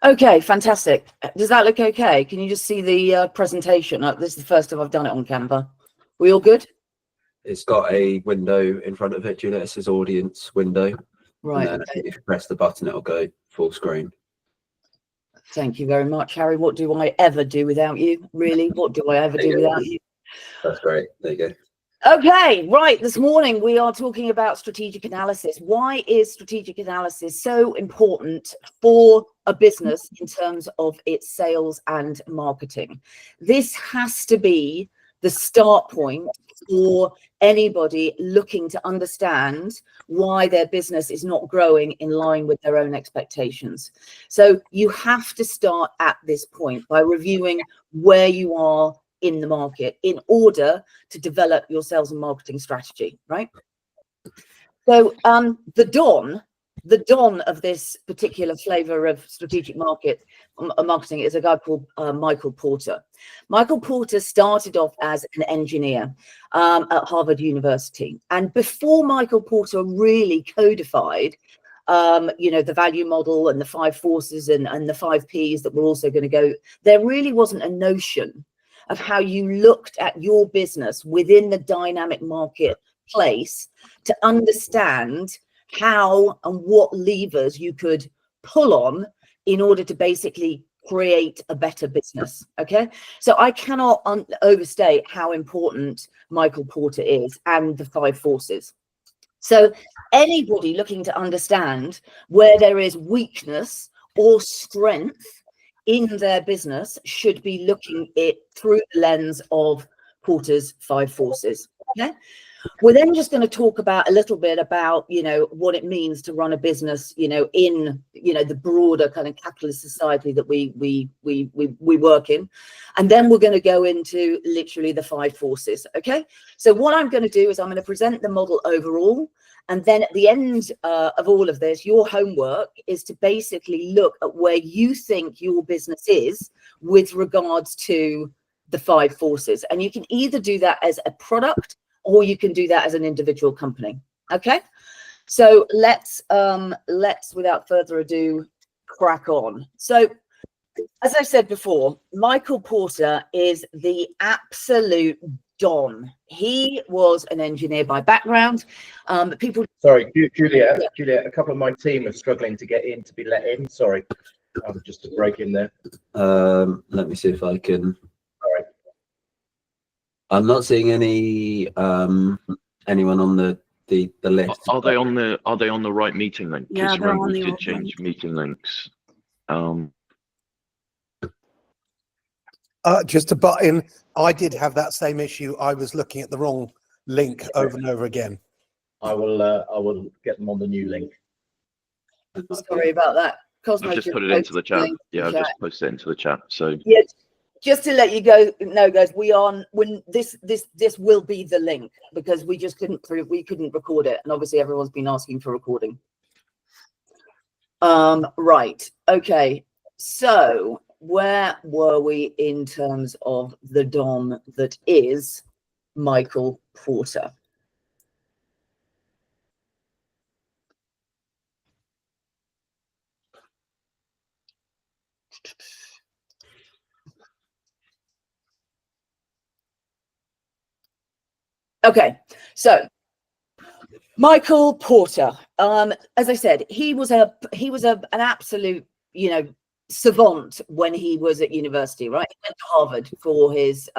Okay, fantastic. Does that look okay? Can you just see the presentation? This is the first time I've done it on Canva. We all good? It's got a window in front of it, Juliet. It says audience window. Right. And then if you press the button, it'll go full screen. Thank you very much, Harry. What do I ever do without you? Really? What do I ever do without you? That's great. There you go. Okay, right. This morning we are talking about strategic analysis. Why is strategic analysis so important for a business in terms of its sales and marketing? This has to be the start point for anybody looking to understand why their business is not growing in line with their own expectations. So you have to start at this point by reviewing where you are in the market in order to develop your sales and marketing strategy, right? So the Don of this particular flavor of strategic marketing is a guy called Michael Porter. Michael Porter started off as an engineer at Harvard University. And before Michael Porter really codified the value model and the 5 forces and the 5 Ps that we're also going to go, there really wasn't a notion of how you looked at your business within the dynamic marketplace to understand how and what levers you could pull on in order to basically create a better business. Okay, so I cannot overstate how important Michael Porter is and the 5 forces. So anybody looking to understand where there is weakness or strength in their business should be looking it through the lens of Porter's 5 forces. Okay, we're then just going to talk about a little bit about what it means to run a business in the broader kind of capitalist society that we work in, and then we're going to go into literally the 5 forces. Okay, so what I'm going to do is I'm going to present the model overall. And then at the end of all of this, your homework is to basically look at where you think your business is with regards to the 5 forces. And you can either do that as a product or you can do that as an individual company. Okay, so let's without further ado crack on. So as I said before, Michael Porter is the absolute Don. He was an engineer by background. People. Sorry, Juliet. Yeah. Juliet, a couple of my team are struggling to get in, to be let in. Sorry, just to break in there. Let me see if I can. All right. I'm not seeing any anyone on the list. Are they on the right meeting link? Yeah, they're on the change meeting links. Just to butt in, I did have that same issue. I was looking at the wrong link over and over again. I will get them on the new link. Sorry about that. Cosmo, I've just put it into the chat. Yeah, I've just posted it into the chat. So yeah, just to let you know, guys, this will be the link because we just couldn't record it, and obviously everyone's been asking for recording. Right. Okay. So where were we in terms of the Don that is Michael Porter? Okay, so Michael Porter, as I said, he was an absolute, savant when he was at university, right? He went to Harvard for his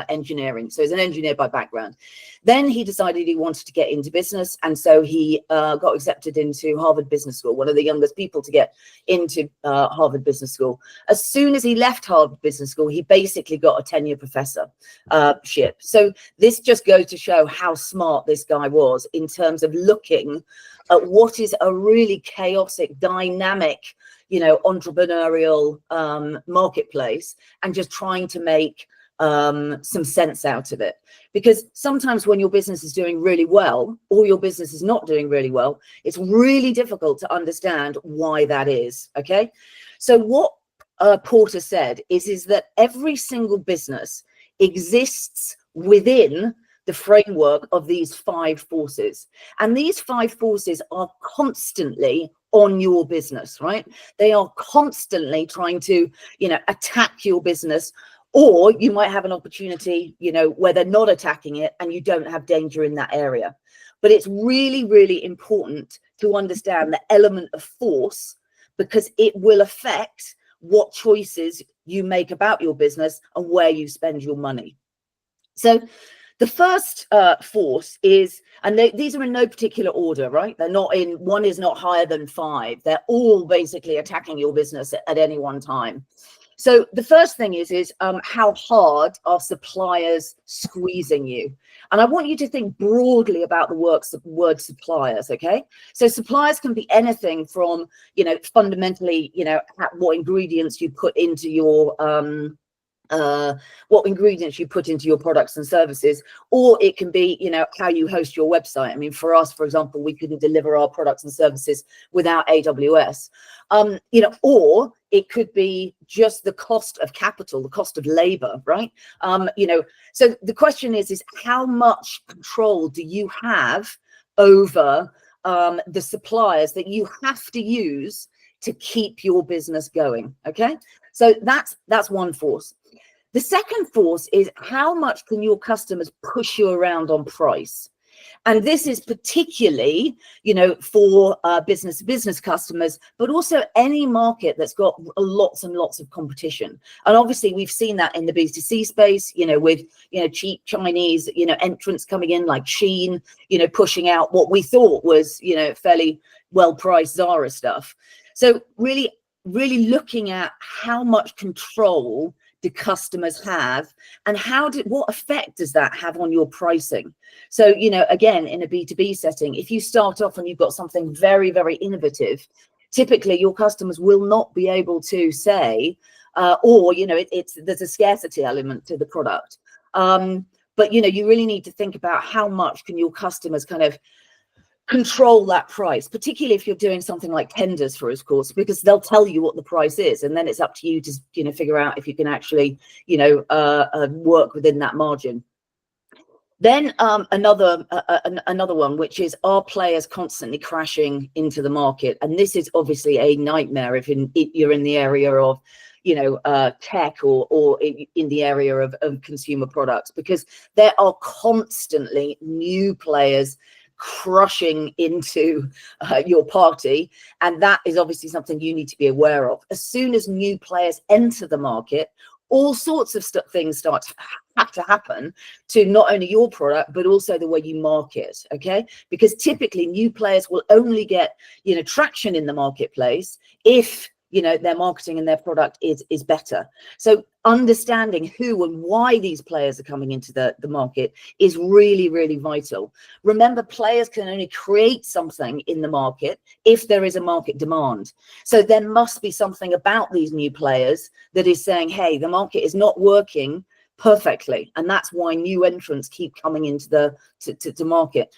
engineering. So he's an engineer by background. Then he decided he wanted to get into business. And so he got accepted into Harvard Business School, one of the youngest people to get into Harvard Business School. As soon as he left Harvard Business School, he basically got a tenure professorship. So this just goes to show how smart this guy was in terms of looking at what is a really chaotic, dynamic, entrepreneurial marketplace and just trying to make some sense out of it. Because sometimes when your business is doing really well or your business is not doing really well, it's really difficult to understand why that is. Okay, so what Porter said is that every single business exists within the framework of these 5 forces. And these 5 forces are constantly on your business, right? They are constantly trying to, attack your business, or you might have an opportunity, where they're not attacking it and you don't have danger in that area. But it's really, really important to understand the element of force, because it will affect what choices you make about your business and where you spend your money. So the first force is, and these are in no particular order, right? They're not in, one is not higher than 5. They're all basically attacking your business at any one time. So the first thing is how hard are suppliers squeezing you? And I want you to think broadly about the word suppliers, okay? So suppliers can be anything from, fundamentally, what ingredients you put into your products and services, or it can be, how you host your website. I mean, for us, for example, we couldn't deliver our products and services without AWS, or it could be just the cost of capital, the cost of labor, right? So the question is how much control do you have over the suppliers that you have to use to keep your business going? Okay, so that's one force. The second force is how much can your customers push you around on price? And this is particularly, for business customers, but also any market that's got lots and lots of competition. And obviously we've seen that in the B2C space, with, cheap Chinese, entrants coming in like Shein, pushing out what we thought was, fairly well-priced Zara stuff. So really, really looking at how much control do customers have, and what effect does that have on your pricing? So, again, in a B2B setting, if you start off and you've got something very, very innovative, typically your customers will not be able to say, there's a scarcity element to the product. But, you really need to think about how much can your customers kind of control that price, particularly if you're doing something like tenders, for of course, because they'll tell you what the price is, and then it's up to you to figure out if you can actually work within that margin. Then another one, which is, are players constantly crashing into the market? And this is obviously a nightmare if you're in the area of tech or in the area of consumer products, because there are constantly new players crushing into your party, and that is obviously something you need to be aware of. As soon as new players enter the market, all sorts of things start to have to happen to not only your product but also the way you market, okay? Because typically new players will only get traction in the marketplace if their marketing and their product is better. So understanding who and why these players are coming into the market is really, really vital. Remember, players can only create something in the market if there is a market demand. So there must be something about these new players that is saying, hey, the market is not working perfectly, and that's why new entrants keep coming into the market.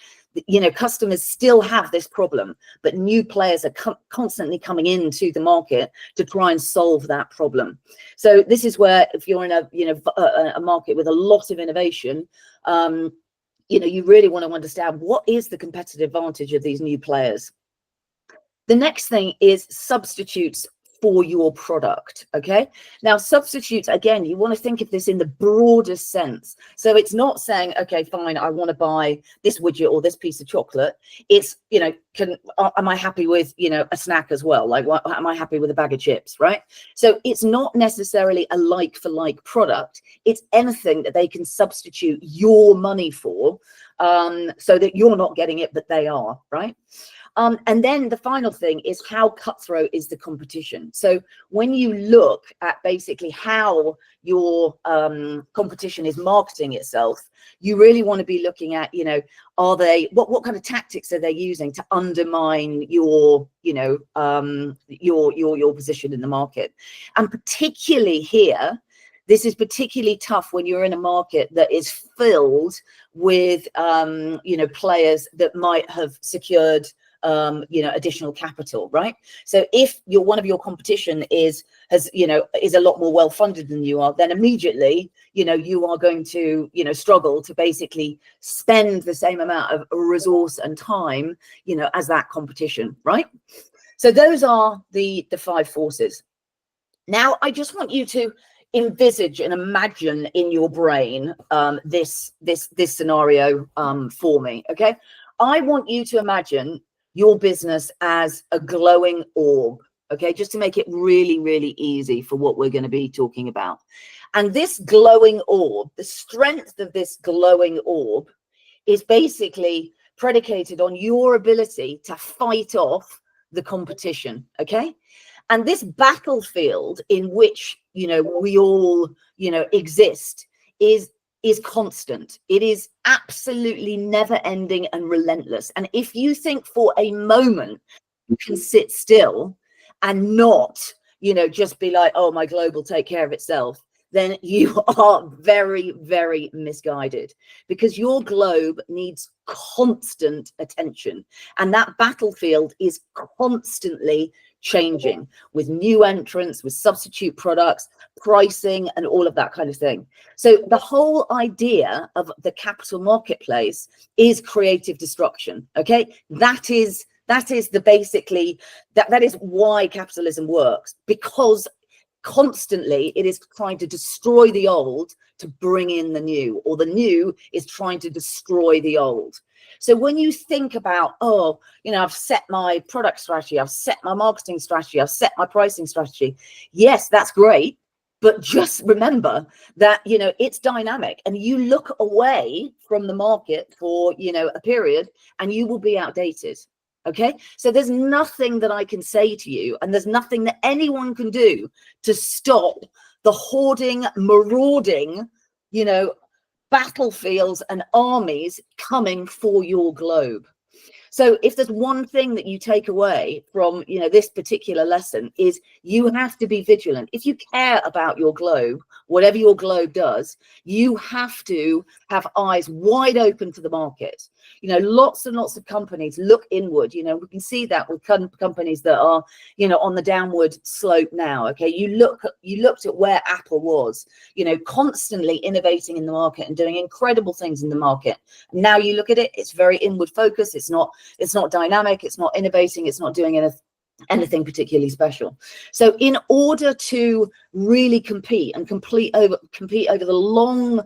Customers still have this problem, but new players are constantly coming into the market to try and solve that problem. So this is where, if you're in a market with a lot of innovation, you really want to understand what is the competitive advantage of these new players. The next thing is substitutes for your product. Okay, now substitutes, again, you want to think of this in the broadest sense. So it's not saying, okay, fine, I want to buy this widget or this piece of chocolate. It's am I happy with a snack as well? Like, am I happy with a bag of chips, right? So it's not necessarily a like for like product. It's anything that they can substitute your money for, so that you're not getting it but they are, right? And then the final thing is, how cutthroat is the competition? So when you look at basically how your competition is marketing itself, you really want to be looking at, are they, what kind of tactics are they using to undermine your, your position in the market? And particularly here, this is particularly tough when you're in a market that is filled with, players that might have secured additional capital, right? So if one of your competition is a lot more well funded than you are, then immediately you are going to struggle to basically spend the same amount of resource and time as that competition, right? So those are the 5 forces. Now I just want you to envisage and imagine in your brain this scenario for me. Okay, I want you to imagine your business as a glowing orb. Okay, just to make it really, really easy for what we're going to be talking about. And this glowing orb, the strength of this glowing orb is basically predicated on your ability to fight off the competition. Okay, and this battlefield in which we all exist is constant. It is absolutely never ending and relentless. And if you think for a moment you can sit still and not just be like, oh, my globe will take care of itself, then you are very, very misguided, because your globe needs constant attention, and that battlefield is constantly changing with new entrants, with substitute products, pricing, and all of that kind of thing. So the whole idea of the capital marketplace is creative destruction. Okay, that is the basically that is why capitalism works, because constantly it is trying to destroy the old to bring in the new, or the new is trying to destroy the old. So when you think about, I've set my product strategy, I've set my marketing strategy, I've set my pricing strategy, yes, that's great, but just remember that it's dynamic, and you look away from the market for a period and you will be outdated. Okay, so there's nothing that I can say to you, and there's nothing that anyone can do to stop the hoarding, marauding, battlefields and armies coming for your globe. So if there's one thing that you take away from this particular lesson, is you have to be vigilant. If you care about your globe, whatever your globe does, you have to have eyes wide open to the market. Lots and lots of companies look inward. We can see that with companies that are on the downward slope now. Okay, you looked at where Apple was, constantly innovating in the market and doing incredible things in the market. Now you look at it, it's very inward focused. It's not dynamic, it's not innovating, it's not doing anything particularly special. So in order to really compete over the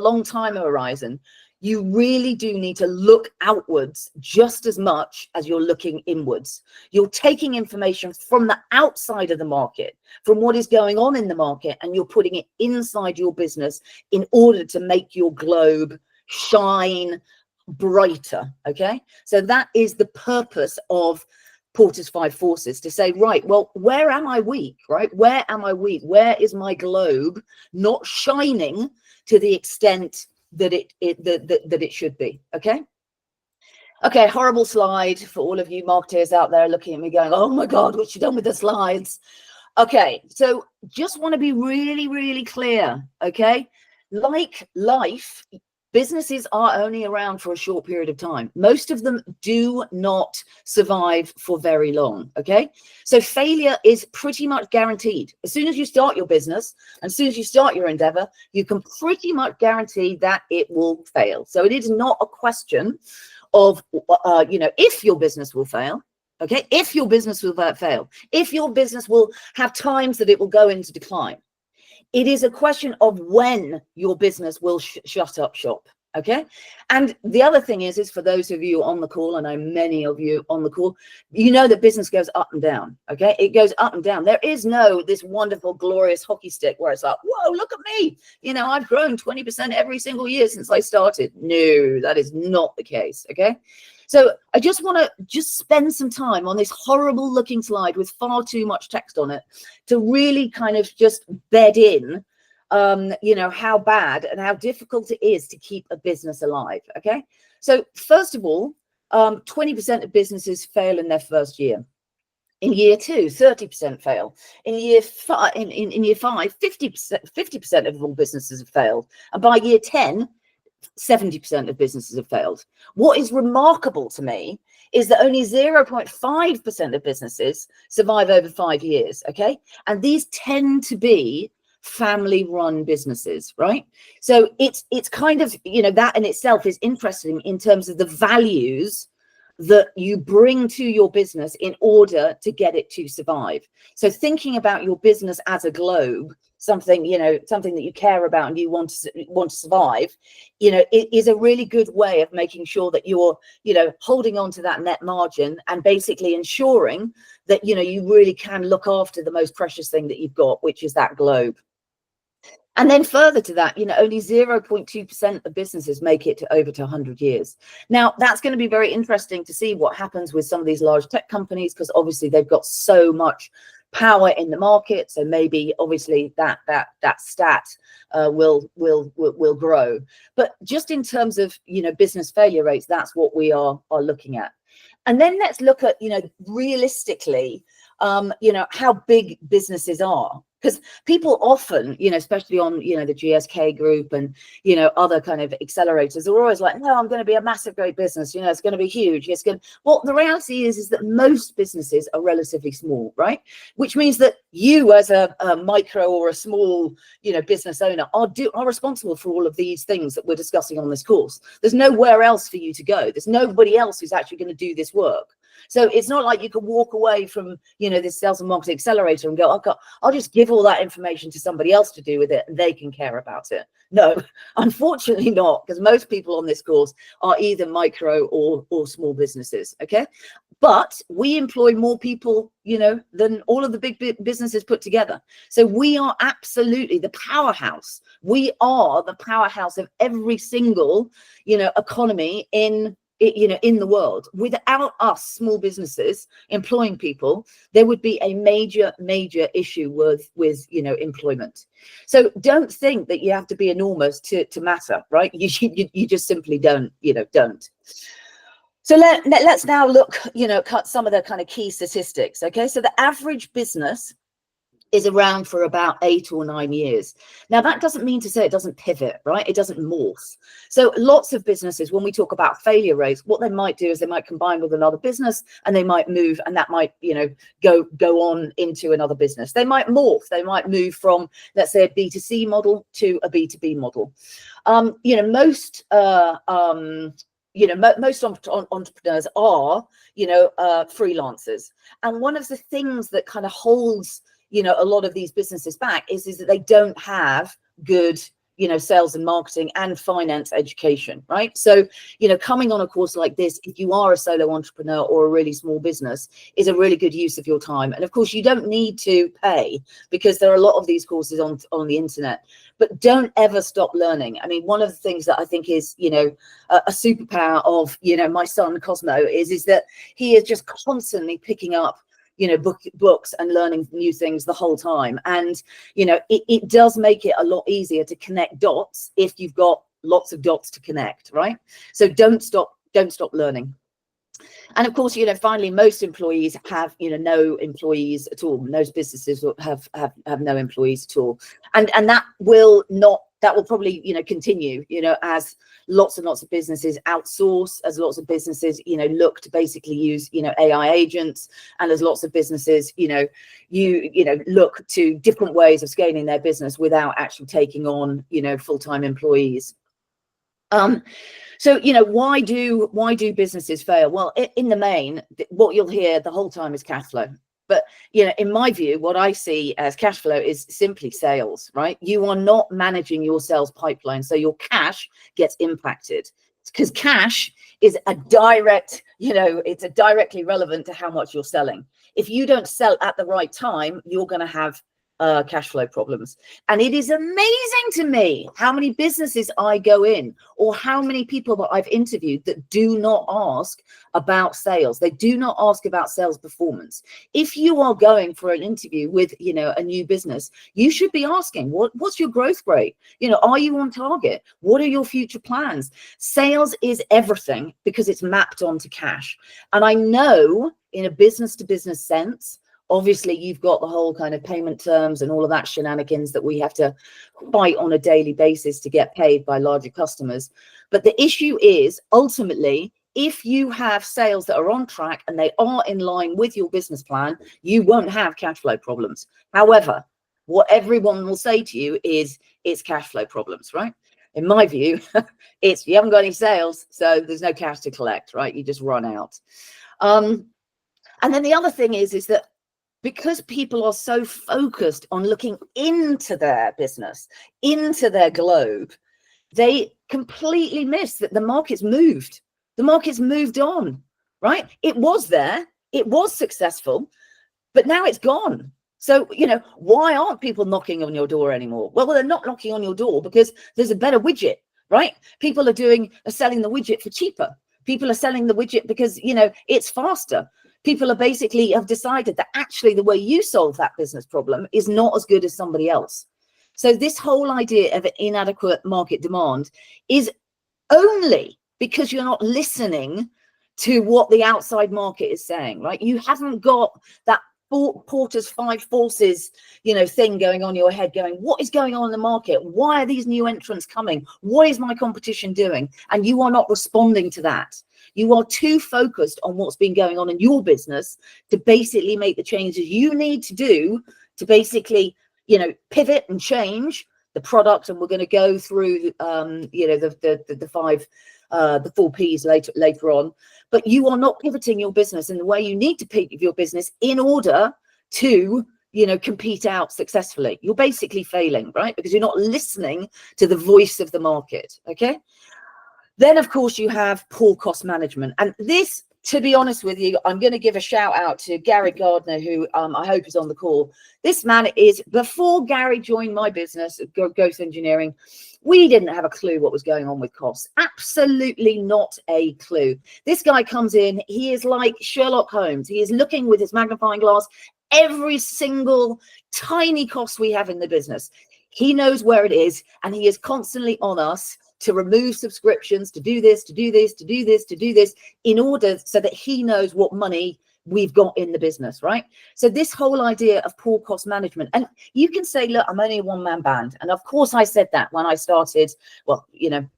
long time horizon, you really do need to look outwards just as much as you're looking inwards. You're taking information from the outside of the market, from what is going on in the market, and you're putting it inside your business in order to make your globe shine brighter. Okay, so that is the purpose of Porter's 5 forces, to say, right, well, where am I weak? Right, where am I weak? Where is my globe not shining to the extent that it should be? Okay, horrible slide for all of you marketers out there looking at me going, oh my god, what's she done with the slides? Okay, so just want to be really, really clear. Okay, like life, businesses are only around for a short period of time. Most of them do not survive for very long. Okay, so failure is pretty much guaranteed. As soon as you start your business, and as soon as you start your endeavor, you can pretty much guarantee that it will fail. So it is not a question of if your business will fail. Okay, if your business will fail, if your business will have times that it will go into decline. It is a question of when your business will shut up shop. Okay, and the other thing is for those of you on the call, I know many of you on the call, that business goes up and down. Okay, it goes up and down. There is no this wonderful, glorious hockey stick where it's like, whoa, look at me. I've grown 20% every single year since I started. No, that is not the case. Okay, so I just want to spend some time on this horrible looking slide with far too much text on it to really kind of just bed in how bad and how difficult it is to keep a business alive. Okay, so first of all, 20% of businesses fail in their first year. In year 2, 30% fail. In year 5, 50% of all businesses have failed. And by year 10, 70% of businesses have failed. What is remarkable to me is that only 0.5% of businesses survive over 5 years, okay? And these tend to be family-run businesses, right? So it's kind of, that in itself is interesting in terms of the values that you bring to your business in order to get it to survive. So thinking about your business as a globe, something that you care about and you want to survive, it is a really good way of making sure that you're, holding on to that net margin and basically ensuring that, you really can look after the most precious thing that you've got, which is that globe. And then further to that, only 0.2% of businesses make it to over 100 years. Now, that's going to be very interesting to see what happens with some of these large tech companies, because obviously they've got so much power in the market. So maybe obviously that stat will grow. But just in terms of, business failure rates, that's what we are looking at. And then let's look at, realistically, how big businesses are. Because people often, especially on, the GSK group and, other kind of accelerators are always like, no, I'm going to be a massive, great business. It's going to be huge. Well, the reality is that most businesses are relatively small, right? Which means that you as a micro or a small, business owner are responsible for all of these things that we're discussing on this course. There's nowhere else for you to go. There's nobody else who's actually going to do this work. So it's not like you can walk away from, this sales and marketing accelerator and go, I'll just give all that information to somebody else to do with it and they can care about it. No, unfortunately not, because most people on this course are either micro or small businesses, okay? But we employ more people, than all of the big businesses put together. So we are absolutely the powerhouse. We are the powerhouse of every single, economy in the world. Without us small businesses employing people, there would be a major issue with employment. So don't think that you have to be enormous to matter, right? You just simply don't. So let's now look, cut some of the kind of key statistics. Okay, so the average business is around for about 8 or 9 years. Now, that doesn't mean to say it doesn't pivot, right? It doesn't morph. So lots of businesses, when we talk about failure rates, what they might do is they might combine with another business and they might move, and that might, go on into another business. They might morph. They might move from, let's say, a B2C model to a B2B model. Most entrepreneurs are, freelancers. And one of the things that kind of holds, a lot of these businesses back is that they don't have good, sales and marketing and finance education, right? So, coming on a course like this, if you are a solo entrepreneur or a really small business, is a really good use of your time. And of course, you don't need to pay because there are a lot of these courses on the internet, but don't ever stop learning. I mean, one of the things that I think is, a superpower of, my son Cosmo is that he is just constantly picking up books and learning new things the whole time. And, it does make it a lot easier to connect dots if you've got lots of dots to connect, right? So don't stop learning. And of course, finally, most employees have, no employees at all. Most businesses have no employees at all. And that will probably, continue, as lots and lots of businesses outsource, as lots of businesses, look to basically use, AI agents, and as lots of businesses, look to different ways of scaling their business without actually taking on, full-time employees. So, why do businesses fail? Well, in the main, what you'll hear the whole time is cash flow. But, in my view, what I see as cash flow is simply sales, right? You are not managing your sales pipeline. So your cash gets impacted because cash is a direct, it's directly relevant to how much you're selling. If you don't sell at the right time, you're going to have cash flow problems. And it is amazing to me how many businesses I go in, or how many people that I've interviewed that do not ask about sales. They do not ask about sales performance. If you are going for an interview with, a new business, you should be asking, what's your growth rate? Are you on target? What are your future plans? Sales is everything because it's mapped onto cash. And I know in a business to business sense, Obviously, you've got the whole kind of payment terms and all of that shenanigans that we have to fight on a daily basis to get paid by larger customers. But the issue is, ultimately, if you have sales that are on track and they are in line with your business plan, you won't have cash flow problems. However, what everyone will say to you is it's cash flow problems, right? In my view, it's you haven't got any sales, so there's no cash to collect, right? You just run out. And then the other thing is that because people are so focused on looking into their business, into their globe, they completely miss that the market's moved. The market's moved on, right? It was there, it was successful, but now it's gone. So, you know, why aren't people knocking on your door anymore? Well, they're not knocking on your door because there's a better widget, right? People are selling the widget for cheaper. People are selling the widget because, you know, it's faster. People are basically have decided that actually the way you solve that business problem is not as good as somebody else. So this whole idea of inadequate market demand is only because you're not listening to what the outside market is saying, right? You haven't got that Porter's 5 forces, you know, thing going on in your head going, what is going on in the market? Why are these new entrants coming? What is my competition doing? And you are not responding to that. You are too focused on what's been going on in your business to basically make the changes you need to do to basically, you know, pivot and change the product. And we're going to go through, you know, the 4 Ps later on. But you are not pivoting your business in the way you need to pivot your business in order to, you know, compete out successfully. You're basically failing, right? Because you're not listening to the voice of the market. Okay. Then, of course, you have poor cost management. And this, to be honest with you, I'm going to give a shout out to Gary Gardner, who I hope is on the call. This man is, before Gary joined my business, Ghost Engineering, we didn't have a clue what was going on with costs. Absolutely not a clue. This guy comes in, he is like Sherlock Holmes. He is looking with his magnifying glass every single tiny cost we have in the business. He knows where it is, and he is constantly on us to remove subscriptions, to do this, to do this, to do this, to do this, in order so that he knows what money we've got in the business, right? So this whole idea of poor cost management, and you can say, look, I'm only a one-man band. And of course I said that when I started, well, you know,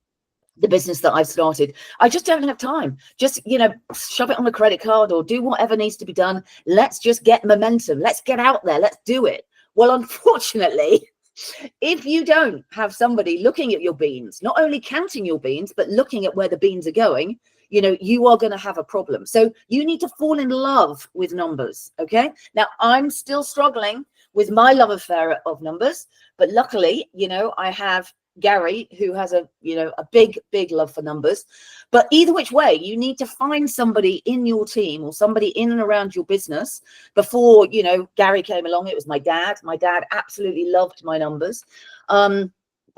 the business that I've started. I just don't have time. Just, you know, shove it on a credit card or do whatever needs to be done. Let's just get momentum. Let's get out there. Let's do it. Well, unfortunately, if you don't have somebody looking at your beans, not only counting your beans, but looking at where the beans are going, you know, you are going to have a problem. So you need to fall in love with numbers. Okay. Now, I'm still struggling with my love affair of numbers, but luckily, you know, I have Gary, who has a, you know, a big love for numbers. But either which way, you need to find somebody in your team or somebody in and around your business. Before, you know, Gary came along, it was my dad. My dad absolutely loved my numbers,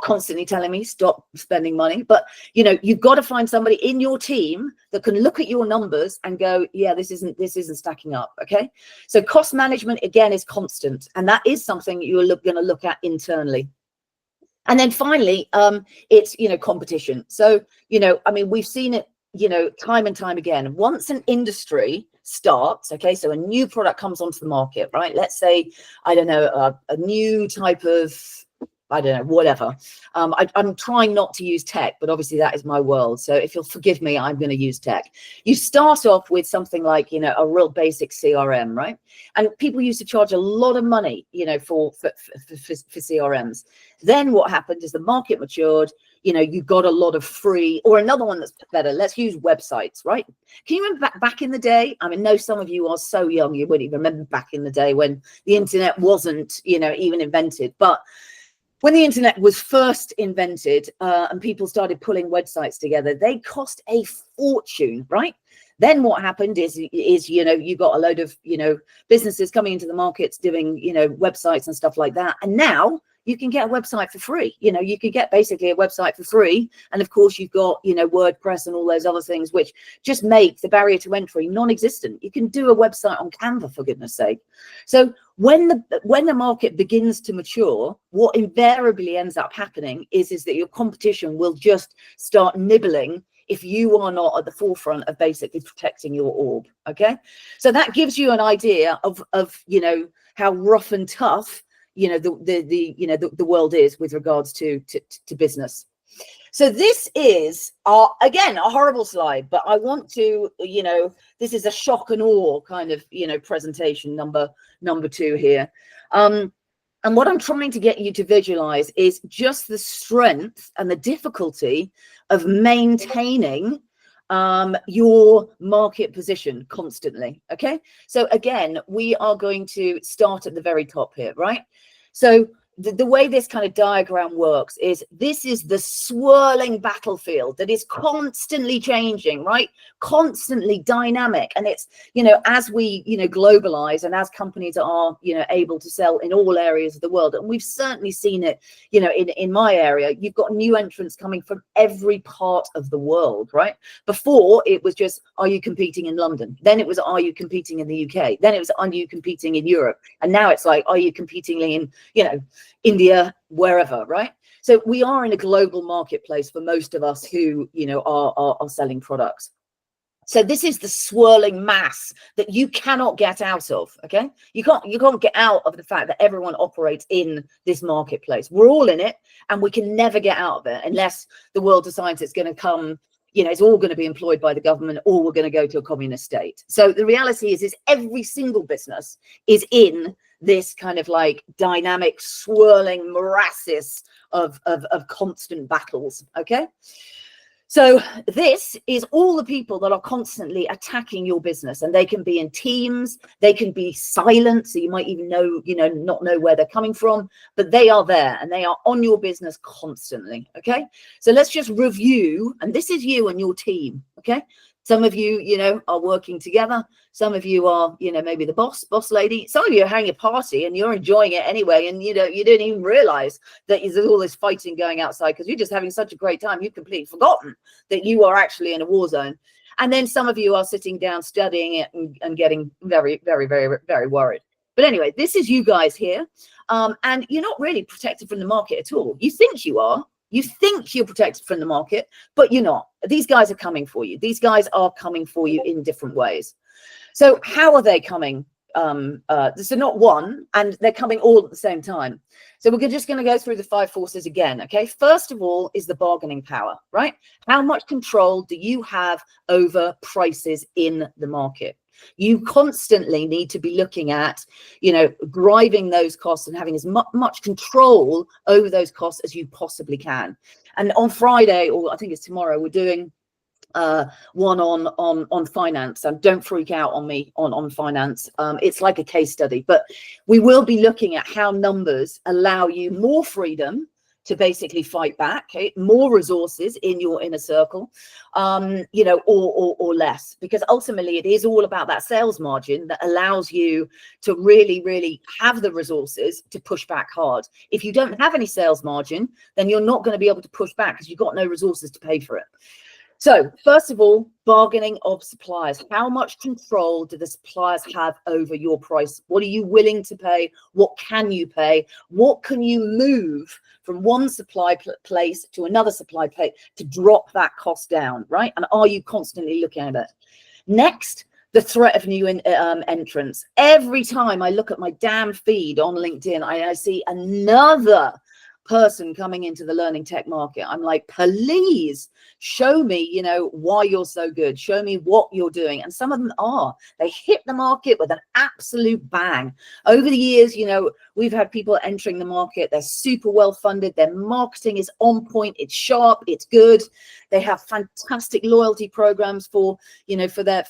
constantly telling me stop spending money. But, you know, you've got to find somebody in your team that can look at your numbers and go, yeah, this isn't stacking up. Okay. So cost management, again, is constant. And that is something you're going to look at internally. And then finally, it's, you know, competition. So, you know, I mean, we've seen it, you know, time and time again. Once an industry starts, okay, so a new product comes onto the market, right? Let's say, I don't know, a new type of, I don't know, whatever. I'm trying not to use tech, but obviously that is my world. So if you'll forgive me, I'm going to use tech. You start off with something like, you know, a real basic CRM, right? And people used to charge a lot of money, you know, for CRMs. Then what happened is the market matured. You know, you got a lot of free, or another one that's better. Let's use websites, right? Can you remember back in the day? I mean, no, some of you are so young, you wouldn't even remember back in the day when the internet wasn't, you know, even invented. But when the internet was first invented and people started pulling websites together, they cost a fortune, right? Then what happened is, you know, you got a load of, you know, businesses coming into the markets doing, you know, websites and stuff like that. And now you can get a website for free. You know, you can get basically a website for free. And of course, you've got, you know, WordPress and all those other things, which just make the barrier to entry non-existent. You can do a website on Canva, for goodness sake. So when the market begins to mature, what invariably ends up happening is that your competition will just start nibbling if you are not at the forefront of basically protecting your orb. Okay, so that gives you an idea of you know, how rough and tough, you know, the world is with regards to business. So this is again a horrible slide, but I want to, you know, this is a shock and awe kind of, you know, presentation number 2 here. And what I'm trying to get you to visualize is just the strength and the difficulty of maintaining your market position constantly. Okay, so again, we are going to start at the very top here, right? So the way this kind of diagram works is this is the swirling battlefield that is constantly changing, right? Constantly dynamic. And it's, you know, as we, you know, globalize and as companies are, you know, able to sell in all areas of the world, and we've certainly seen it, you know, in my area, you've got new entrants coming from every part of the world, right? Before it was just, are you competing in London? Then it was, are you competing in the UK? Then it was, are you competing in Europe? And now it's like, are you competing in, you know, India, wherever, right? So we are in a global marketplace for most of us who, you know, are selling products. So this is the swirling mass that you cannot get out of. Okay, you can't get out of the fact that everyone operates in this marketplace. We're all in it, and we can never get out of it unless the world decides it's going to come, you know, it's all going to be employed by the government, or we're going to go to a communist state. So the reality is every single business is in this kind of like dynamic, swirling morasses of constant battles. Okay, so this is all the people that are constantly attacking your business, and they can be in teams, they can be silent, so you might even know, you know, not know where they're coming from, but they are there and they are on your business constantly. Okay, so let's just review, and this is you and your team. Okay, some of you, you know, are working together. Some of you are, you know, maybe the boss lady. Some of you are having a party and you're enjoying it anyway. And, you know, you didn't even realize that there's all this fighting going outside because you're just having such a great time. You've completely forgotten that you are actually in a war zone. And then some of you are sitting down, studying it and getting very, very, very, very worried. But anyway, this is you guys here. And you're not really protected from the market at all. You think you are. You think you're protected from the market, but you're not. These guys are coming for you. These guys are coming for you in different ways. So how are they coming? So not one, and they're coming all at the same time. So we're just going to go through the 5 forces again. Okay, first of all is the bargaining power, right? How much control do you have over prices in the market? You constantly need to be looking at, you know, driving those costs and having as much control over those costs as you possibly can. And on Friday, or I think it's tomorrow, we're doing one on finance. And don't freak out on me on finance. It's like a case study, but we will be looking at how numbers allow you more freedom to basically fight back, okay? More resources in your inner circle, you know, or less, because ultimately it is all about that sales margin that allows you to really, really have the resources to push back hard. If you don't have any sales margin, then you're not going to be able to push back because you've got no resources to pay for it. So first of all, bargaining of suppliers. How much control do the suppliers have over your price? What are you willing to pay? What can you pay? What can you move from one supply place to another supply place to drop that cost down, right? And are you constantly looking at it? Next, the threat of new entrants. Every time I look at my damn feed on LinkedIn, I see another person coming into the learning tech market. I'm like, please show me, you know, why you're so good. Show me what you're doing. And some of them they hit the market with an absolute bang. Over the years, you know, we've had people entering the market. They're super well funded. Their marketing is on point. It's sharp. It's good. They have fantastic loyalty programs for, you know, for their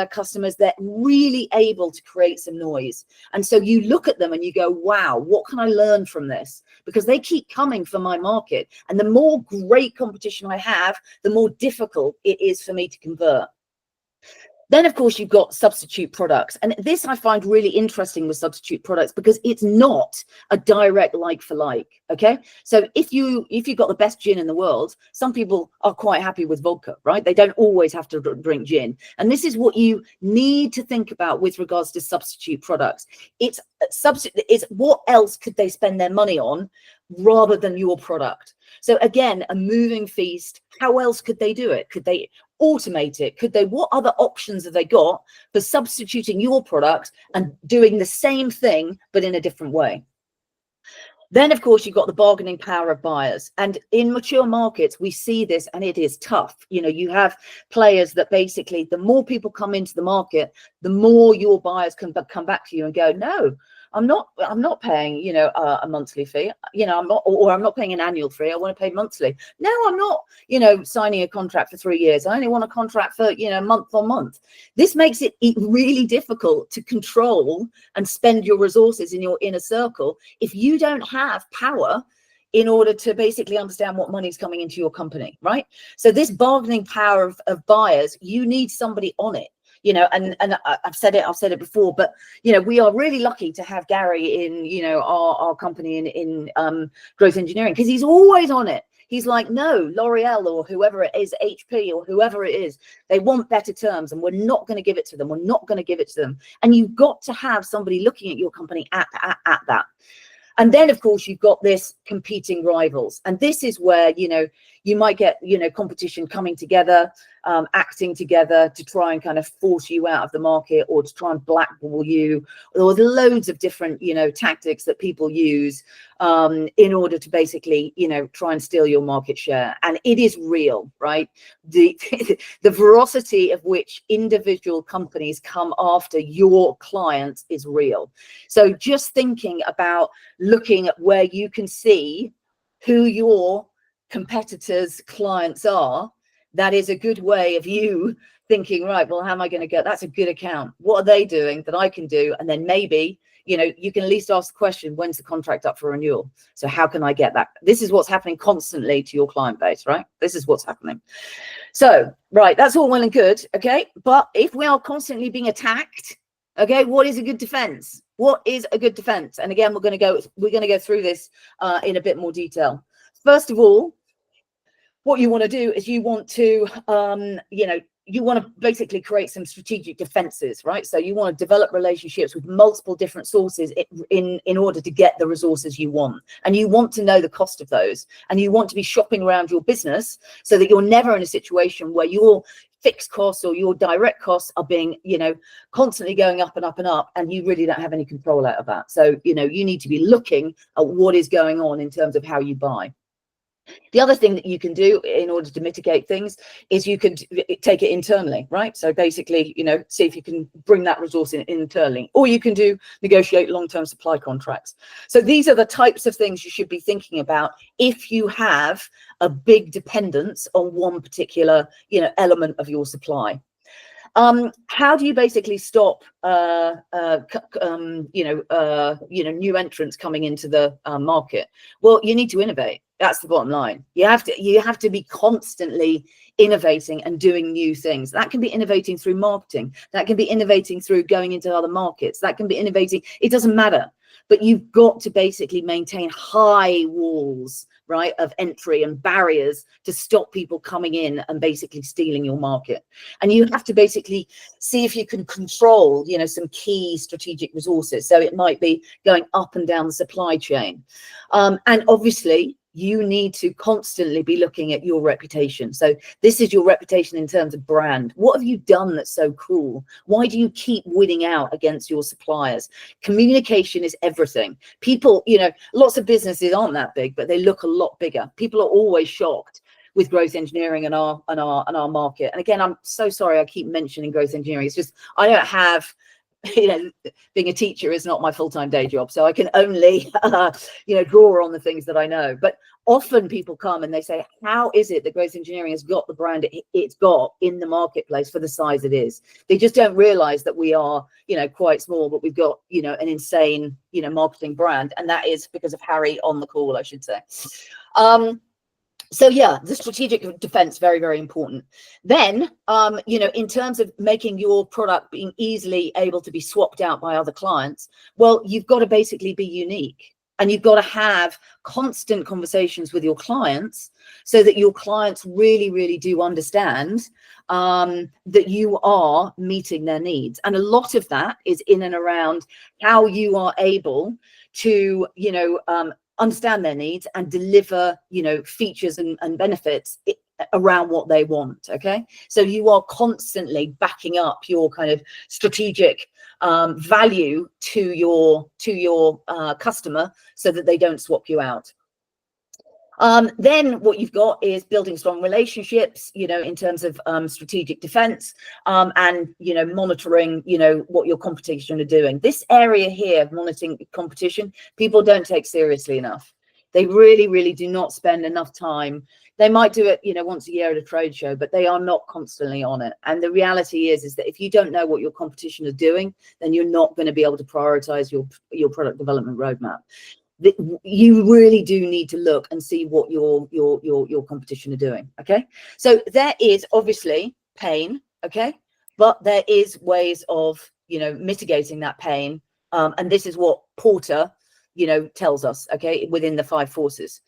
customers. They're really able to create some noise. And so you look at them and you go, wow, what can I learn from this? Because they keep coming for my market. And the more great competition I have, the more difficult it is for me to convert. Then, of course, you've got substitute products. And this I find really interesting with substitute products because it's not a direct like for like. OK, so if you've got the best gin in the world, some people are quite happy with vodka, right? They don't always have to drink gin. And this is what you need to think about with regards to substitute products. It's what else could they spend their money on rather than your product. So again, a moving feast, how else could they do it? Could they automate it? Could they, what other options have they got for substituting your product and doing the same thing, but in a different way? Then, of course, you've got the bargaining power of buyers. And in mature markets, we see this, and it is tough. You know, you have players that basically, the more people come into the market, the more your buyers can come back to you and go, no, I'm not paying, you know, a monthly fee, you know, I'm not paying an annual fee. I want to pay monthly. No, I'm not, you know, signing a contract for 3 years. I only want a contract for, you know, month on month. This makes it really difficult to control and spend your resources in your inner circle if you don't have power in order to basically understand what money's coming into your company, right? So this bargaining power of buyers, you need somebody on it. You know, and I've said it before, but, you know, we are really lucky to have Gary in, you know, our company in growth engineering, because he's always on it. He's like, no, L'Oreal or whoever it is, HP or whoever it is, they want better terms and we're not going to give it to them. We're not going to give it to them. And you've got to have somebody looking at your company at that. And then, of course, you've got this competing rivals. And this is where, you know, you might get, you know, competition coming together, acting together to try and kind of force you out of the market or to try and blackball you. There's loads of different, you know, tactics that people use in order to basically, you know, try and steal your market share. And it is real, right? The ferocity of which individual companies come after your clients is real. So just thinking about looking at where you can see who your competitors' clients are, that is a good way of you thinking, right, well, how am I going to get, that's a good account. What are they doing that I can do? And then maybe, you know, you can at least ask the question, when's the contract up for renewal? So how can I get that? This is what's happening constantly to your client base, right? This is what's happening. So, right, that's all well and good, okay? But if we are constantly being attacked, okay, what is a good defense? What is a good defense? And again, we're going to go through this in a bit more detail. First of all, what you want to do is you want to, you know, you want to basically create some strategic defenses, right? So you want to develop relationships with multiple different sources in order to get the resources you want. And you want to know the cost of those. And you want to be shopping around your business so that you're never in a situation where your fixed costs or your direct costs are being, you know, constantly going up and up and up, and you really don't have any control out of that. So, you know, you need to be looking at what is going on in terms of how you buy. The other thing that you can do in order to mitigate things is you can take it internally, right? So basically, you know, see if you can bring that resource in internally, or you can negotiate long-term supply contracts. So these are the types of things you should be thinking about if you have a big dependence on one particular, you know, element of your supply. How do you basically stop, new entrants coming into the market? Well, you need to innovate. That's the bottom line. You have to be constantly innovating and doing new things. That can be innovating through marketing. That can be innovating through going into other markets. That can be innovating. It doesn't matter. But you've got to basically maintain high walls, right, of entry and barriers to stop people coming in and basically stealing your market. And you have to basically see if you can control, you know, some key strategic resources. So it might be going up and down the supply chain. And obviously, you need to constantly be looking at your reputation. So this is your reputation in terms of brand. What have you done that's so cool? Why do you keep winning out against your suppliers? Communication is everything. People, you know, lots of businesses aren't that big, but they look a lot bigger. People are always shocked with growth engineering and our market. And again, I'm so sorry I keep mentioning growth engineering. It's just I don't have, you know, being a teacher is not my full-time day job, so I can only you know, draw on the things that I know. But often people come and they say, how is it that growth engineering has got the brand it's got in the marketplace for the size it is? They just don't realize that we are, you know, quite small, but we've got, you know, an insane, you know, marketing brand, and that is because of Harry on the call, I should say. So yeah, the strategic defense, very, very important. Then, you know, in terms of making your product being easily able to be swapped out by other clients, well, you've got to basically be unique, and you've got to have constant conversations with your clients so that your clients really, really do understand that you are meeting their needs. And a lot of that is in and around how you are able to, you know, understand their needs and deliver, features and benefits around what they want. Okay, so you are constantly backing up your kind of strategic value to your customer so that they don't swap you out. Then what you've got is building strong relationships, in terms of strategic defense, and monitoring what your competition are doing. This area here, monitoring competition, people don't take seriously enough. They really do not spend enough time. They might do it once a year at a trade show, but they are not constantly on it. And the reality is that if you don't know what your competition are doing, then you're not going to be able to prioritize your product development roadmap. You really do need to look and see what your competition are doing. Okay, so there is obviously pain, okay, but there is ways of mitigating that pain, and this is what Porter tells us, okay, within the 5 forces.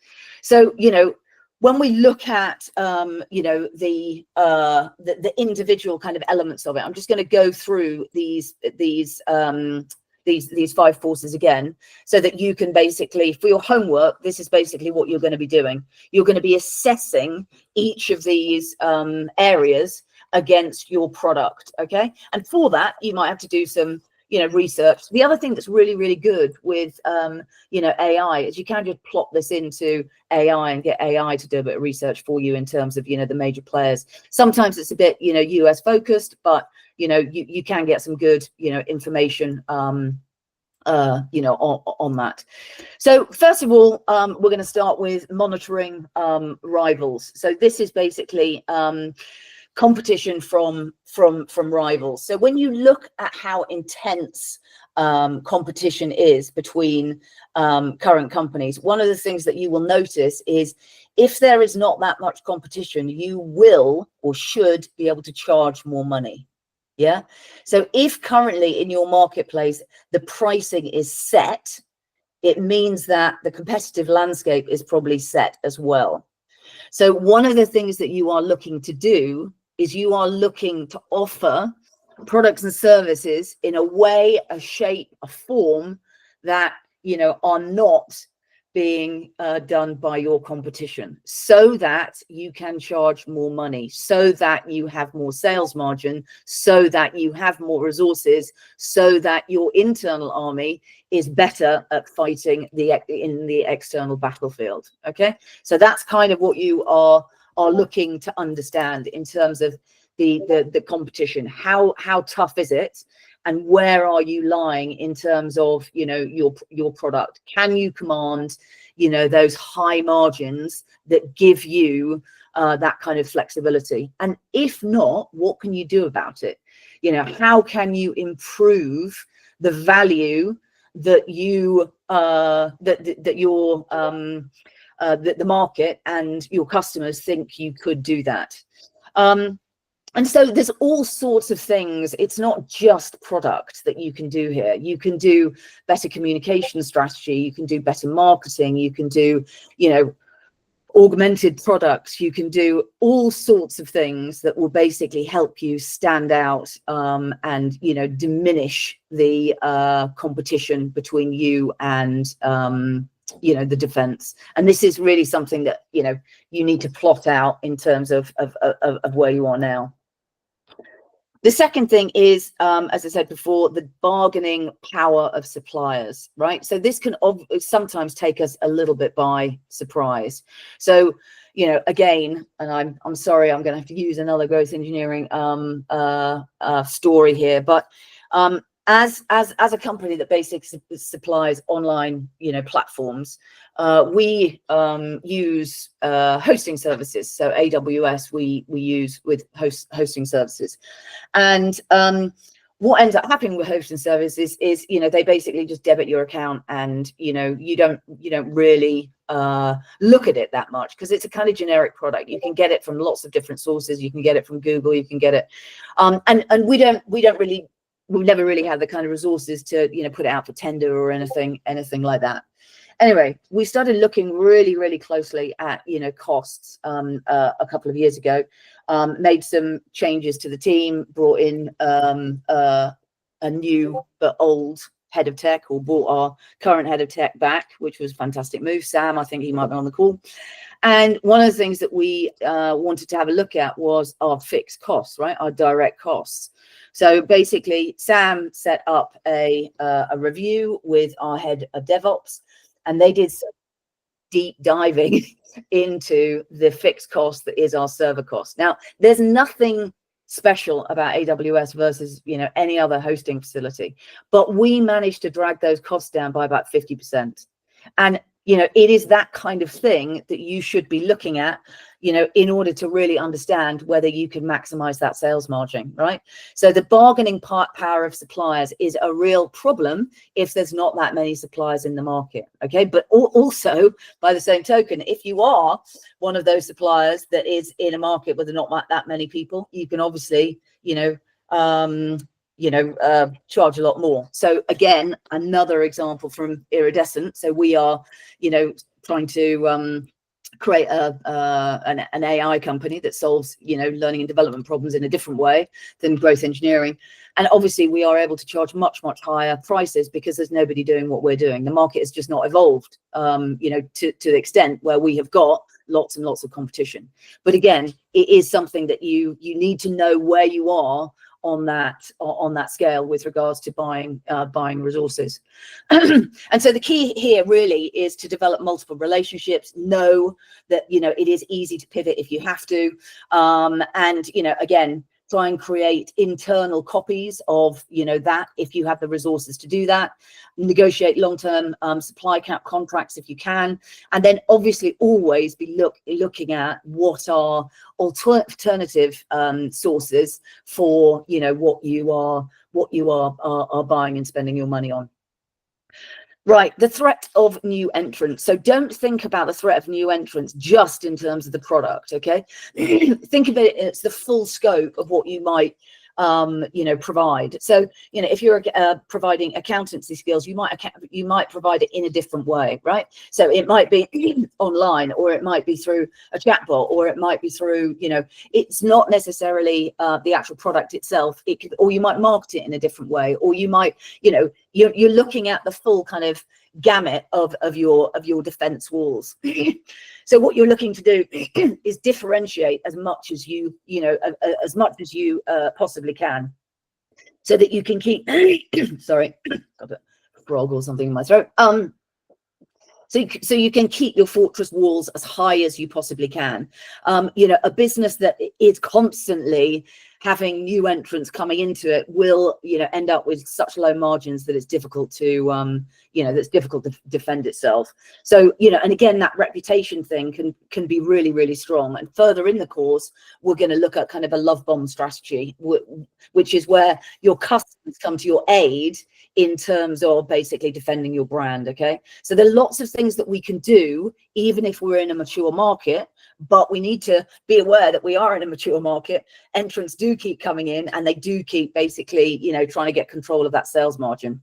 So when we look at the individual kind of elements of it, I'm just going to go through these 5 forces again, so that you can basically, for your homework, this is basically what you're going to be doing. You're going to be assessing each of these areas against your product. Okay, and for that you might have to do some research. The other thing that's really good with AI is you can just plop this into AI and get AI to do a bit of research for you in terms of the major players. Sometimes it's a bit US focused, but you can get some good information on that. So first of all, we're going to start with monitoring rivals. So this is basically competition from rivals. So when you look at how intense competition is between current companies, one of the things that you will notice is if there is not that much competition, you will or should be able to charge more money. Yeah, so if currently in your marketplace the pricing is set, it means that the competitive landscape is probably set as well. So one of the things that you are looking to do is you are looking to offer products and services in a way, a shape, a form that are not being done by your competition, so that you can charge more money, so that you have more sales margin, so that you have more resources, so that your internal army is better at fighting in the external battlefield. Okay, so that's kind of what you are looking to understand in terms of the competition. How tough is it, and where are you lying in terms of your product? Can you command those high margins that give you that kind of flexibility? And if not, what can you do about it? How can you improve the value that the market and your customers think you could do that? And so there's all sorts of things. It's not just product that you can do here. You can do better communication strategy. You can do better marketing. You can do, augmented products. You can do all sorts of things that will basically help you stand out, and, diminish the competition between you and, the defense. And this is really something that, you need to plot out in terms of where you are now. The second thing is, as I said before, the bargaining power of suppliers, right? So this can sometimes take us a little bit by surprise. So, again, and I'm sorry, I'm going to have to use another growth engineering story here, but as a company that basically supplies online, platforms, we use hosting services. So AWS we use with hosting services, and what ends up happening with hosting services is they basically just debit your account, and you don't really look at it that much, because it's a kind of generic product. You can get it from lots of different sources. You can get it from Google. You can get it, and we've never really had the kind of resources to put it out for tender or anything like that. Anyway, we started looking really closely at costs a couple of years ago, made some changes to the team, brought in a new but old head of tech, or bought our current head of tech back, which was a fantastic move. Sam, I think he might be on the call. And one of the things that we wanted to have a look at was our fixed costs, right? Our direct costs. So basically, Sam set up a review with our head of DevOps, and they did some deep diving into the fixed cost that is our server cost. Now, there's nothing special about AWS versus, you know, any other hosting facility, but we managed to drag those costs down by about 50%. And you know, it is that kind of thing that you should be looking at, you know, in order to really understand whether you can maximize that sales margin, right? So the bargaining power of suppliers is a real problem if there's not that many suppliers in the market, okay? But also, by the same token, if you are one of those suppliers that is in a market with not that many people, you can obviously, charge a lot more. So again, another example from Iridescent. So we are, you know, trying to create an AI company that solves, you know, learning and development problems in a different way than growth engineering. And obviously we are able to charge much, much higher prices because there's nobody doing what we're doing. The market has just not evolved, you know, to the extent where we have got lots and lots of competition. But again, it is something that you need to know where you are on that scale with regards to buying resources. And so the key here really is to develop multiple relationships, know that, you know, it is easy to pivot if you have to, and, you know, again, try and create internal copies of, you know, that if you have the resources to do that, negotiate long-term supply cap contracts if you can, and then obviously always be looking at what are alternative sources for, you know, what you are buying and spending your money on. Right, the threat of new entrants. So don't think about the threat of new entrants just in terms of the product, okay? Think of it as the full scope of what you might, you know, provide. So, you know, if you're providing accountancy skills, you might provide it in a different way, right? So it might be online, or it might be through a chatbot, or it might be through, you know, it's not necessarily the actual product itself. It could, or you might market it in a different way, or you might, you know, you're looking at the full kind of gamut of your defense walls. So what you're looking to do is differentiate as much as you possibly can, so that you can keep sorry, got a frog or something in my throat. So you can keep your fortress walls as high as you possibly can. You know, a business that is constantly having new entrants coming into it will, you know, end up with such low margins that it's difficult to, you know, that's difficult to defend itself. So, you know, and again, that reputation thing can be really, really strong. And further in the course, we're going to look at kind of a love bomb strategy, which is where your customers come to your aid in terms of basically defending your brand. Okay, so there are lots of things that we can do even if we're in a mature market, but we need to be aware that we are in a mature market. Entrants do keep coming in, and they do keep basically, you know, trying to get control of that sales margin.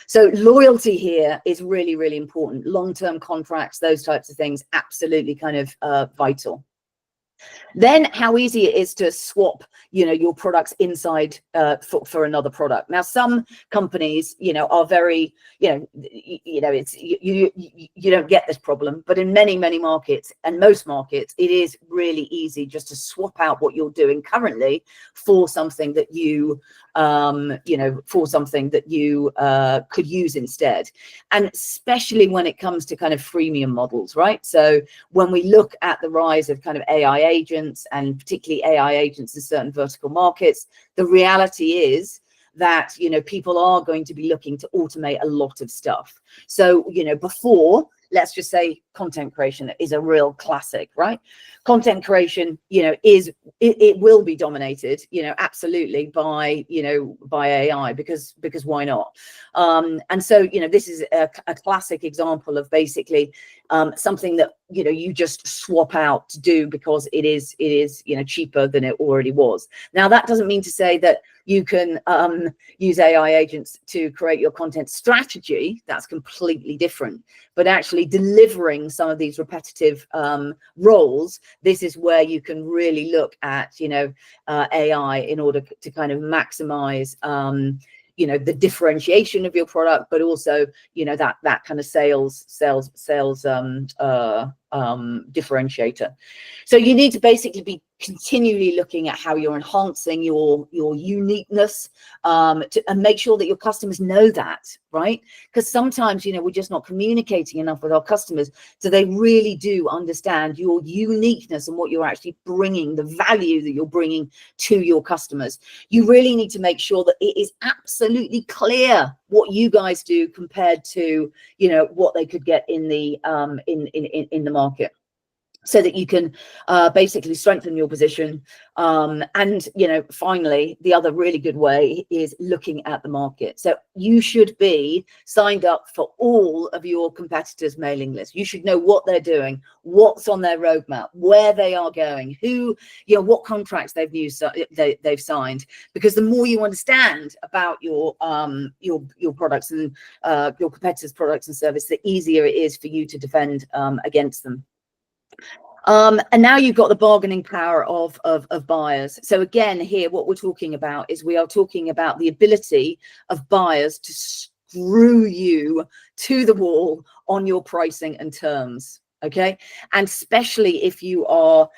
So loyalty here is really, really important. Long-term contracts, those types of things, absolutely kind of vital. Then how easy it is to swap, you know, your products inside for another product. Now, some companies, you know, are very, it's you don't get this problem, but in many markets and most markets, it is really easy just to swap out what you're doing currently for something that you could use instead. And especially when it comes to kind of freemium models, right? So when we look at the rise of kind of AI agents, and particularly AI agents in certain vertical markets, the reality is that, you know, people are going to be looking to automate a lot of stuff. So, you know, before, let's just say content creation is a real classic, right? Content creation, you know, it will be dominated, you know, absolutely by AI, because why not? And so, you know, this is a classic example of basically something that, you know, you just swap out to do because it is, you know, cheaper than it already was. Now, that doesn't mean to say that you can use AI agents to create your content strategy. That's completely different. But actually delivering some of these repetitive roles, this is where you can really look at, you know, AI in order to kind of maximize you know, the differentiation of your product, but also, you know, that kind of sales differentiator. So you need to basically be continually looking at how you're enhancing your uniqueness, and make sure that your customers know that, right? Because sometimes, you know, we're just not communicating enough with our customers, so they really do understand your uniqueness and what you're actually bringing, the value that you're bringing to your customers. You really need to make sure that it is absolutely clear what you guys do compared to, you know, what they could get in the market, so that you can basically strengthen your position. And, you know, finally, the other really good way is looking at the market. So you should be signed up for all of your competitors' mailing lists. You should know what they're doing, what's on their roadmap, where they are going, who, you know, what contracts they've signed. Because the more you understand about your products and your competitors' products and service, the easier it is for you to defend against them. And now you've got the bargaining power of buyers. So again, here, what we're talking about is we are talking about the ability of buyers to screw you to the wall on your pricing and terms. Okay, and especially if you are,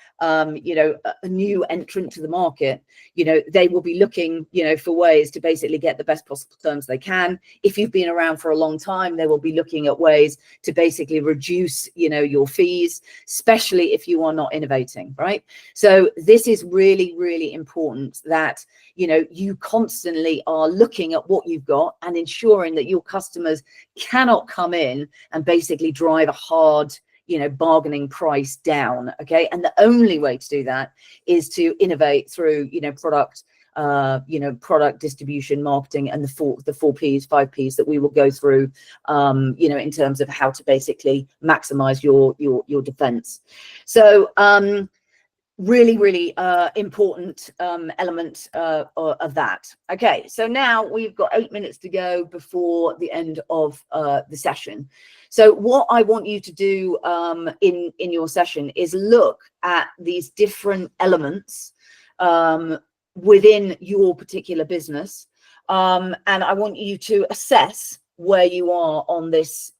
you know, a new entrant to the market, you know, they will be looking, you know, for ways to basically get the best possible terms they can. If you've been around for a long time, they will be looking at ways to basically reduce, you know, your fees, especially if you are not innovating, right? So this is really, really important that, you know, you constantly are looking at what you've got and ensuring that your customers cannot come in and basically drive a hard, you know, bargaining price down. Okay, and the only way to do that is to innovate through, you know, product distribution, marketing, and the 4 Ps, 5 Ps that we will go through, you know, in terms of how to basically maximize your defense. So really, really important element of that. Okay, so now we've got 8 minutes to go before the end of the session. So what I want you to do in your session is look at these different elements within your particular business, and I want you to assess where you are on this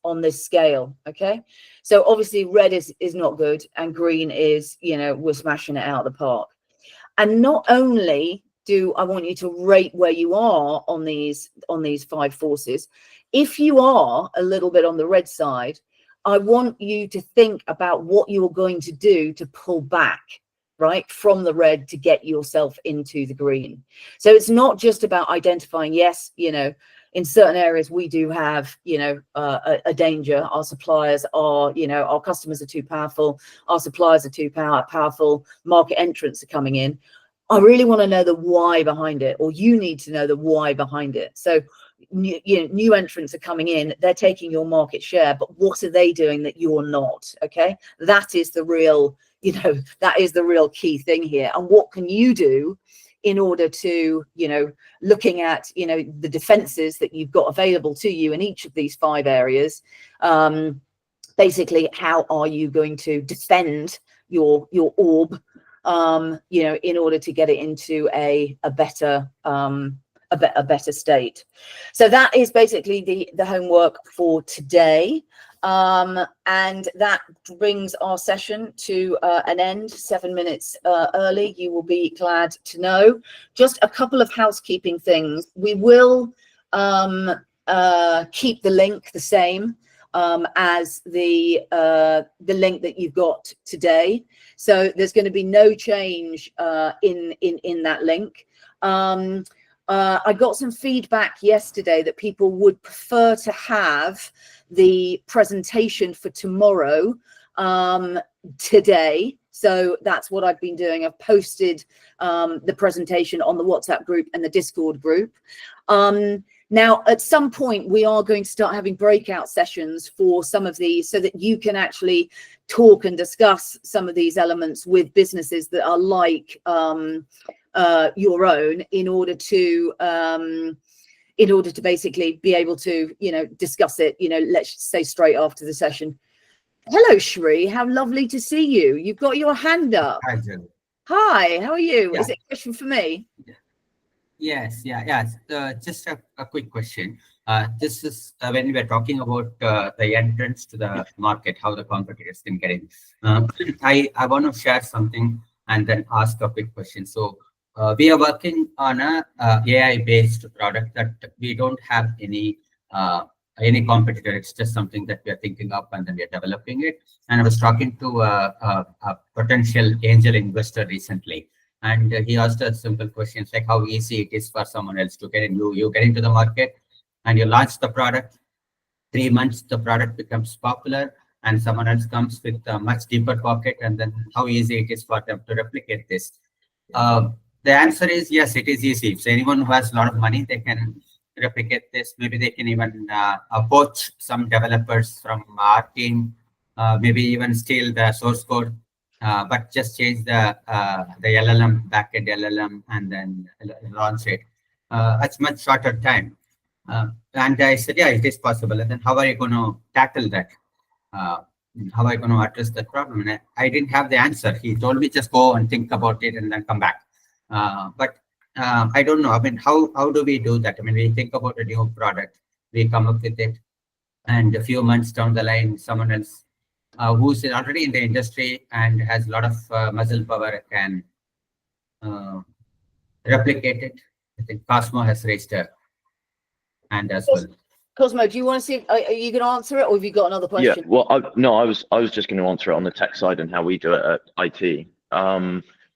scale. Okay, so obviously red is not good, and green is, you know, we're smashing it out of the park. And not only do I want you to rate where you are on these 5 forces, if you are a little bit on the red side, I want you to think about what you're going to do to pull back, right, from the red to get yourself into the green. So it's not just about identifying, yes, you know, in certain areas we do have, you know, a danger. Our suppliers are, you know, our customers are too powerful, our suppliers are too powerful, market entrants are coming in. I really want to know the why behind it, or you need to know the why behind it. So new entrants are coming in, they're taking your market share, but what are they doing that you're not? Okay, that is the real, you know, that is the real key thing here. And what can you do in order to, you know, looking at, you know, the defenses that you've got available to you in each of these 5 areas, basically how are you going to defend your orb, you know, in order to get it into a better state. So that is basically the homework for today. And that brings our session to an end, 7 minutes early. You will be glad to know. Just a couple of housekeeping things. We will keep the link the same as the link that you've got today. So there's going to be no change in that link. I got some feedback yesterday that people would prefer to have the presentation for tomorrow today. So that's what I've been doing. I've posted the presentation on the WhatsApp group and the Discord group. Now, at some point, we are going to start having breakout sessions for some of these so that you can actually talk and discuss some of these elements with businesses that are like your own, in order to basically be able to, you know, discuss it, you know, let's say straight after the session. Hello, Shri. How lovely to see you. You've got your hand up. Hi, Jen. Hi, how are you? Yeah. Is it a question for me? Yes, yes. Just a quick question. This is when we were talking about the entrance to the market, how the competitors can get in. I want to share something and then ask a quick question. So we are working on a AI-based product that we don't have any competitor. It's just something that we are thinking up and then we are developing it. And I was talking to a potential angel investor recently. And he asked us simple questions like how easy it is for someone else to get in. You get into the market and you launch the product. 3 months, the product becomes popular and someone else comes with a much deeper pocket. And then how easy it is for them to replicate this. The answer is yes, it is easy. So anyone who has a lot of money, they can replicate this. Maybe they can even poach some developers from our team, maybe even steal the source code. But just change the LLM, backend LLM, and then launch it. It's much shorter time. And I said, yeah, it is possible. And then how are you going to tackle that? How are you going to address that problem? And I didn't have the answer. He told me just go and think about it and then come back. But I don't know. I mean, how do we do that? I mean, we think about a new product, we come up with it, and a few months down the line, someone else who's already in the industry and has a lot of muscle power can replicate it. I think Cosmo has raised a hand as well. Cosmo, do you want to see? Are you going to answer it, or have you got another question? Yeah. Well, I was just going to answer it on the tech side and how we do it at IT.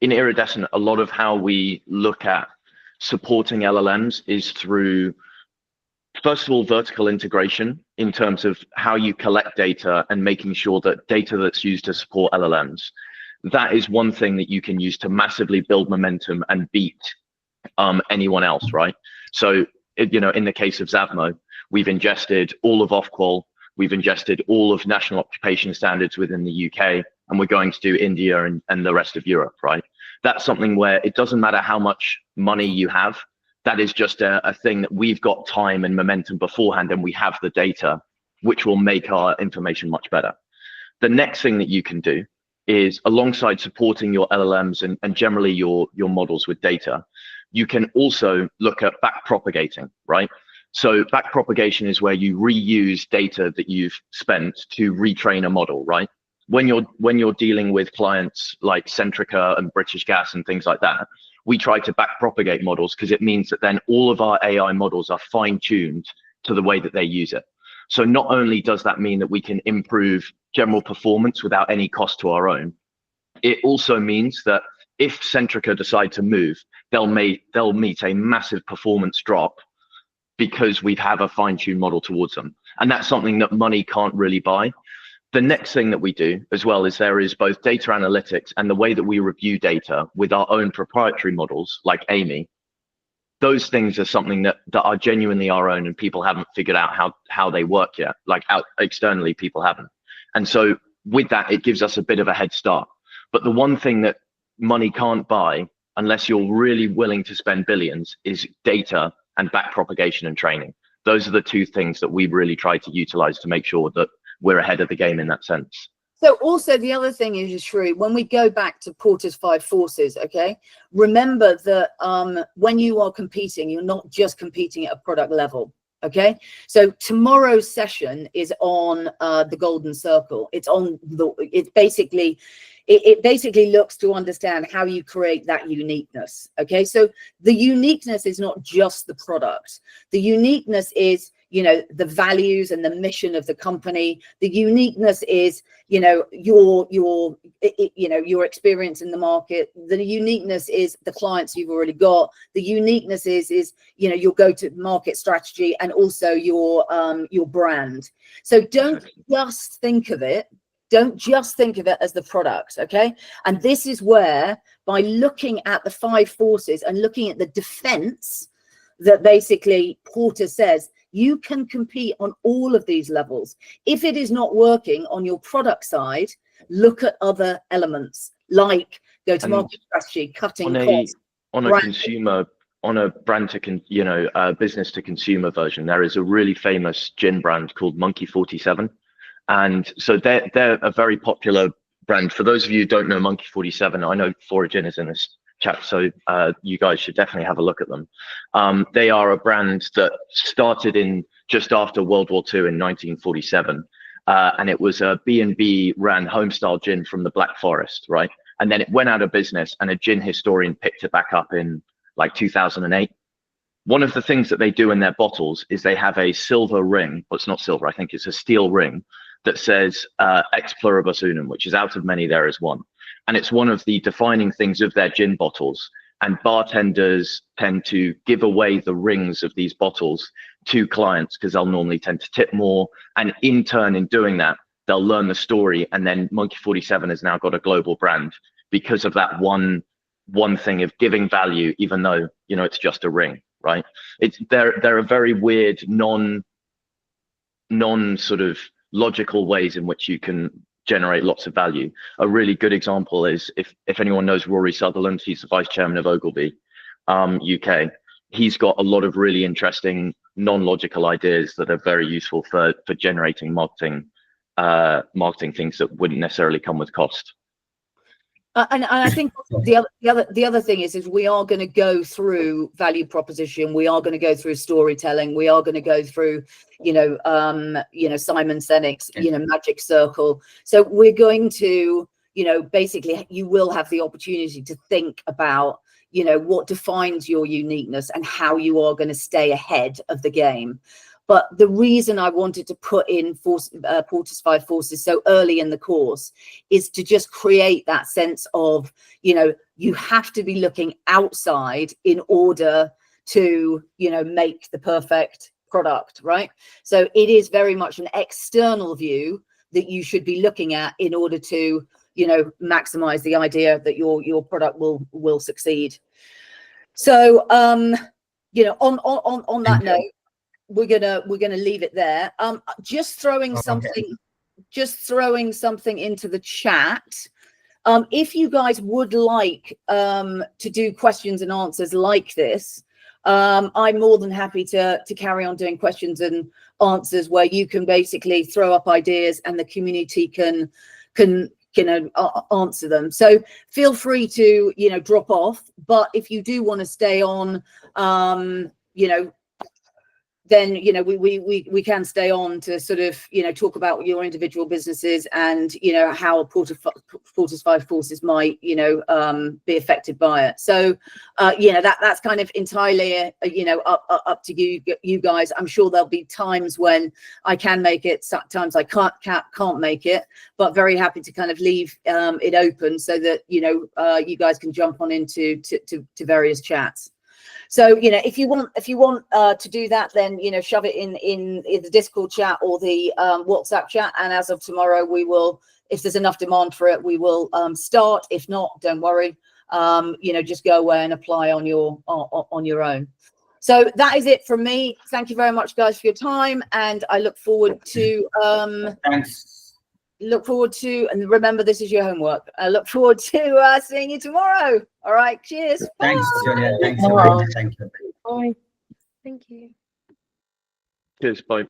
In Iridescent, a lot of how we look at supporting LLMs is through, first of all, vertical integration in terms of how you collect data and making sure that data that's used to support LLMs, that is one thing that you can use to massively build momentum and beat anyone else, right? So, in the case of Zavmo, we've ingested all of Ofqual, we've ingested all of national occupation standards within the UK, and we're going to do India and the rest of Europe, right? That's something where it doesn't matter how much money you have. That is just a thing that we've got time and momentum beforehand, and we have the data, which will make our information much better. The next thing that you can do is, alongside supporting your LLMs and generally your models with data, you can also look at backpropagating, right? So backpropagation is where you reuse data that you've spent to retrain a model, right? When you're dealing with clients like Centrica and British Gas and things like that, we try to backpropagate models because it means that then all of our AI models are fine-tuned to the way that they use it. So not only does that mean that we can improve general performance without any cost to our own, it also means that if Centrica decide to move, they'll meet a massive performance drop because we have a fine-tuned model towards them. And that's something that money can't really buy. The next thing that we do as well is there is both data analytics and the way that we review data with our own proprietary models like Amy. Those things are something that are genuinely our own, and people haven't figured out how they work yet. Like out externally, people haven't. And so with that, it gives us a bit of a head start. But the one thing that money can't buy, unless you're really willing to spend billions, is data and backpropagation and training. Those are the two things that we really try to utilize to make sure that we're ahead of the game in that sense. So also the other thing is, Shrew, when we go back to Porter's 5 forces, okay, remember that when you are competing, you're not just competing at a product level. Okay, so tomorrow's session is on the golden circle. It's on it basically looks to understand how you create that uniqueness. Okay, so the uniqueness is not just the product. The uniqueness is, the values and the mission of the company. The uniqueness is, your experience in the market. The uniqueness is the clients you've already got. The uniqueness is your go-to-market strategy and also your brand. So don't just think of it. Don't just think of it as the product, okay? And this is where, by looking at the 5 forces and looking at the defense that basically Porter says, you can compete on all of these levels. If it is not working on your product side, look at other elements like go-to-market strategy, cutting costs. On a brand to business to consumer version, there is a really famous gin brand called Monkey 47, and so they're a very popular brand. For those of you who don't know Monkey 47, I know Foragin is in this chaps, so you guys should definitely have a look at them. They are a brand that started in just after World War II in 1947, and it was a B&B ran homestyle gin from the Black Forest, right? And then it went out of business, and a gin historian picked it back up in like 2008. One of the things that they do in their bottles is they have a silver ring, well, it's not silver, I think it's a steel ring, that says ex pluribus unum, which is out of many there is one. And it's one of the defining things of their gin bottles. And bartenders tend to give away the rings of these bottles to clients because they'll normally tend to tip more. And in turn, in doing that, they'll learn the story. And then Monkey 47 has now got a global brand because of that one thing of giving value, even though, you know, it's just a ring, right? There are very weird, non sort of logical ways in which you can generate lots of value. A really good example is if anyone knows Rory Sutherland, he's the vice chairman of Ogilvy UK. He's got a lot of really interesting non-logical ideas that are very useful for generating marketing things that wouldn't necessarily come with cost. And I think the other thing is we are going to go through value proposition. We are going to go through storytelling. We are going to go through, Simon Sinek's, magic circle. So we're going to, basically you will have the opportunity to think about, what defines your uniqueness and how you are going to stay ahead of the game. But the reason I wanted to put in Porter's 5 Forces so early in the course is to just create that sense of, you have to be looking outside in order to, make the perfect product, right? So it is very much an external view that you should be looking at in order to, maximize the idea that your product will succeed. So, on that note, we're gonna leave it there. Just throwing something into the chat. If you guys would like to do questions and answers like this, I'm more than happy to carry on doing questions and answers where you can basically throw up ideas and the community can answer them. So feel free to drop off, but if you do want to stay on, then we can stay on to sort of talk about your individual businesses and how Porter's 5 Forces might be affected by it. So that's kind of entirely up to you guys. I'm sure there'll be times when I can make it, sometimes I can't make it, but very happy to kind of leave it open so that you guys can jump on into to various chats. So if you want to do that, then shove it in the Discord chat or the WhatsApp chat, and as of tomorrow we will, if there's enough demand for it, we will start. If not, don't worry, just go away and apply on your own. So that is it from me. Thank you very much, guys, for your time, and I look forward to Thanks. And remember, this is your homework. I look forward to seeing you tomorrow. All right, cheers. Thanks, Bye. Julia. Thanks, everyone. Thank you. Bye. Thank you. Cheers, bye.